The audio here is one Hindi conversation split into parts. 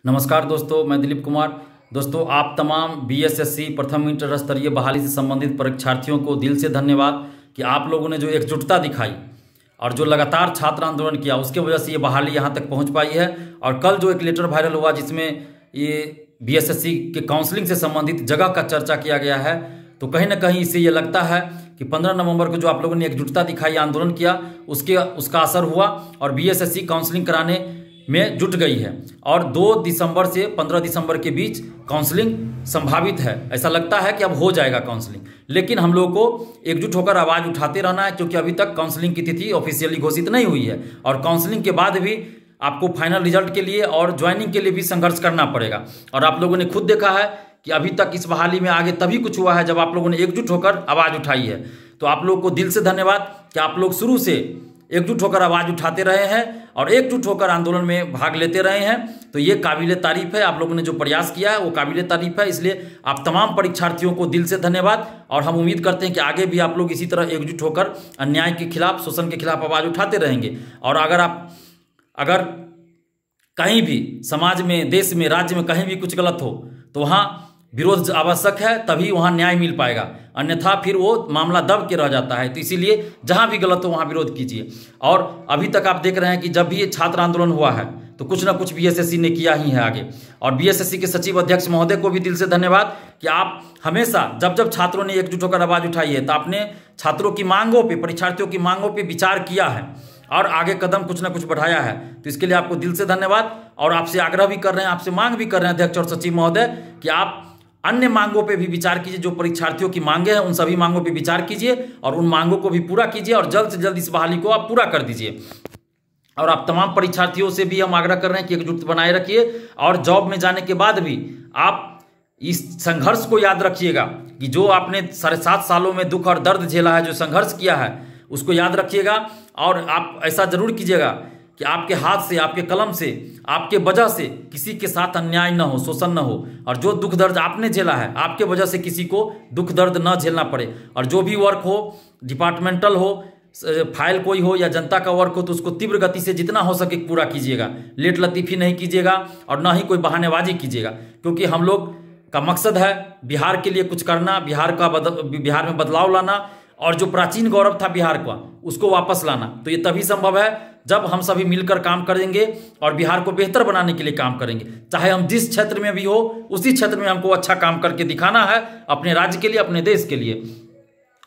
नमस्कार दोस्तों, मैं दिलीप कुमार। दोस्तों, आप तमाम बीएसएससी प्रथम इंटर स्तरीय बहाली से संबंधित परीक्षार्थियों को दिल से धन्यवाद कि आप लोगों ने जो एकजुटता दिखाई और जो लगातार छात्र आंदोलन किया, उसके वजह से ये बहाली यहाँ तक पहुँच पाई है। और कल जो एक लेटर वायरल हुआ जिसमें ये बीएसएससी के काउंसलिंग से संबंधित जगह का चर्चा किया गया है, तो कहीं ना कहीं इससे ये लगता है कि 15 नवंबर को जो आप लोगों ने एकजुटता दिखाई, आंदोलन किया, उसका असर हुआ और बीएसएससी काउंसलिंग कराने में जुट गई है। और 2 दिसंबर से 15 दिसंबर के बीच काउंसलिंग संभावित है। ऐसा लगता है कि अब हो जाएगा काउंसलिंग, लेकिन हम लोग को एकजुट होकर आवाज़ उठाते रहना है, क्योंकि अभी तक काउंसलिंग की तिथि ऑफिशियली घोषित नहीं हुई है। और काउंसलिंग के बाद भी आपको फाइनल रिजल्ट के लिए और ज्वाइनिंग के लिए भी संघर्ष करना पड़ेगा। और आप लोगों ने खुद देखा है कि अभी तक इस बहाली में आगे तभी कुछ हुआ है जब आप लोगों ने एकजुट होकर आवाज़ उठाई है। तो आप लोगों को दिल से धन्यवाद कि आप लोग शुरू से एकजुट होकर आवाज़ उठाते रहे हैं और एकजुट होकर आंदोलन में भाग लेते रहे हैं। तो ये काबिले तारीफ है। आप लोगों ने जो प्रयास किया है वो काबिले तारीफ है। इसलिए आप तमाम परीक्षार्थियों को दिल से धन्यवाद। और हम उम्मीद करते हैं कि आगे भी आप लोग इसी तरह एकजुट होकर अन्याय के खिलाफ, शोषण के खिलाफ आवाज़ उठाते रहेंगे। और अगर कहीं भी समाज में, देश में, राज्य में कहीं भी कुछ गलत हो तो वहाँ विरोध आवश्यक है, तभी वहाँ न्याय मिल पाएगा। अन्यथा फिर वो मामला दब के रह जाता है। तो इसीलिए जहाँ भी गलत हो वहाँ विरोध कीजिए। और अभी तक आप देख रहे हैं कि जब भी ये छात्र आंदोलन हुआ है तो कुछ ना कुछ बीएसएससी ने किया ही है आगे। और बीएसएससी के सचिव अध्यक्ष महोदय को भी दिल से धन्यवाद कि आप हमेशा जब छात्रों ने एकजुट होकर आवाज़ उठाई है तो आपने छात्रों की मांगों पर, परीक्षार्थियों की मांगों पर विचार किया है और आगे कदम कुछ ना कुछ बढ़ाया है। तो इसके लिए आपको दिल से धन्यवाद। और आपसे आग्रह भी कर रहे हैं, आपसे मांग भी कर रहे हैं अध्यक्ष और सचिव महोदय कि आप अन्य मांगों पे भी विचार कीजिए। जो परीक्षार्थियों की मांगे हैं उन सभी मांगों पे विचार कीजिए और उन मांगों को भी पूरा कीजिए और जल्द से जल्द इस बहाली को आप पूरा कर दीजिए। और आप तमाम परीक्षार्थियों से भी हम आग्रह कर रहे हैं कि एकजुट बनाए रखिए। और जॉब में जाने के बाद भी आप इस संघर्ष को याद रखिएगा कि जो आपने 7.5 सालों में दुख और दर्द झेला है, जो संघर्ष किया है, उसको याद रखिएगा। और आप ऐसा जरूर कीजिएगा कि आपके हाथ से, आपके कलम से, आपके वजह से किसी के साथ अन्याय न हो, शोषण न हो। और जो दुख दर्द आपने झेला है, आपके वजह से किसी को दुख दर्द न झेलना पड़े। और जो भी वर्क हो, डिपार्टमेंटल हो, फाइल कोई हो या जनता का वर्क हो, तो उसको तीव्र गति से जितना हो सके पूरा कीजिएगा। लेट लतीफ़ी नहीं कीजिएगा और ना ही कोई बहानेबाजी कीजिएगा, क्योंकि हम लोग का मकसद है बिहार के लिए कुछ करना, बिहार में बदलाव लाना और जो प्राचीन गौरव था बिहार का उसको वापस लाना। तो ये तभी संभव है जब हम सभी मिलकर काम करेंगे और बिहार को बेहतर बनाने के लिए काम करेंगे। चाहे हम जिस क्षेत्र में भी हो, उसी क्षेत्र में हमको अच्छा काम करके दिखाना है, अपने राज्य के लिए, अपने देश के लिए।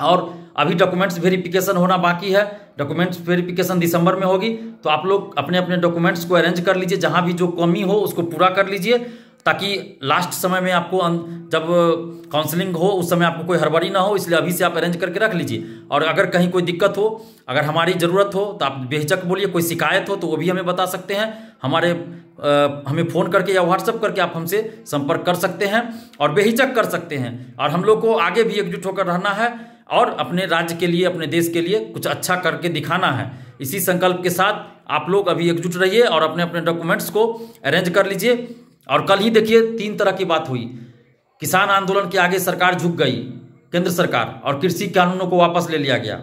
और अभी डॉक्यूमेंट्स वेरिफिकेशन होना बाकी है। डॉक्यूमेंट्स वेरिफिकेशन दिसंबर में होगी। तो आप लोग अपने अपने डॉक्यूमेंट्स को अरेंज कर लीजिए। जहाँ भी जो कमी हो उसको पूरा कर लीजिए, ताकि लास्ट समय में आपको जब काउंसलिंग हो उस समय आपको कोई हड़बड़ी ना हो। इसलिए अभी से आप अरेंज करके रख लीजिए। और अगर कहीं कोई दिक्कत हो, अगर हमारी ज़रूरत हो तो आप बेहिचक बोलिए। कोई शिकायत हो तो वो भी हमें बता सकते हैं। हमें फ़ोन करके या व्हाट्सएप करके आप हमसे संपर्क कर सकते हैं और बेहिचक कर सकते हैं। और हम लोग को आगे भी एकजुट होकर रहना है और अपने राज्य के लिए, अपने देश के लिए कुछ अच्छा करके दिखाना है। इसी संकल्प के साथ आप लोग अभी एकजुट रहिए और अपने अपने डॉक्यूमेंट्स को अरेंज कर लीजिए। और कल ही देखिए 3 तरह की बात हुई। किसान आंदोलन के आगे सरकार झुक गई, केंद्र सरकार, और कृषि कानूनों को वापस ले लिया गया।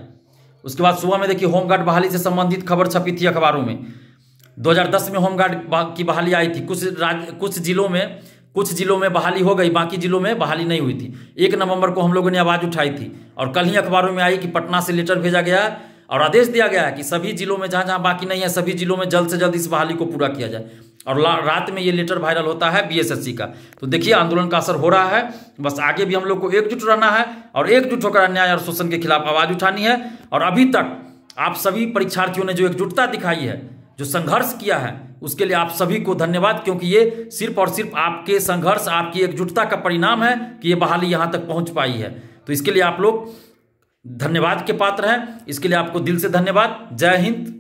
उसके बाद सुबह में देखिए होमगार्ड बहाली से संबंधित खबर छपी थी अखबारों में। 2010 में होमगार्ड की बहाली आई थी। कुछ जिलों में बहाली हो गई, बाकी जिलों में बहाली नहीं हुई थी। 1 नवंबर को हम लोगों ने आवाज़ उठाई थी और कल ही अखबारों में आई कि पटना से लेटर भेजा गया है और आदेश दिया गया है कि सभी जिलों में जहाँ जहाँ बाकी नहीं है, सभी जिलों में जल्द से जल्द इस बहाली को पूरा किया जाए। और रात में ये लेटर वायरल होता है बीएसएससी का। तो देखिए आंदोलन का असर हो रहा है। बस आगे भी हम लोग को एकजुट रहना है और एकजुट होकर अन्याय और शोषण के खिलाफ आवाज़ उठानी है। और अभी तक आप सभी परीक्षार्थियों ने जो एकजुटता दिखाई है, जो संघर्ष किया है, उसके लिए आप सभी को धन्यवाद, क्योंकि ये सिर्फ और सिर्फ आपके संघर्ष, आपकी एकजुटता का परिणाम है कि ये बहाली यहाँ तक पहुँच पाई है। तो इसके लिए आप लोग धन्यवाद के पात्र हैं। इसके लिए आपको दिल से धन्यवाद। जय हिंद।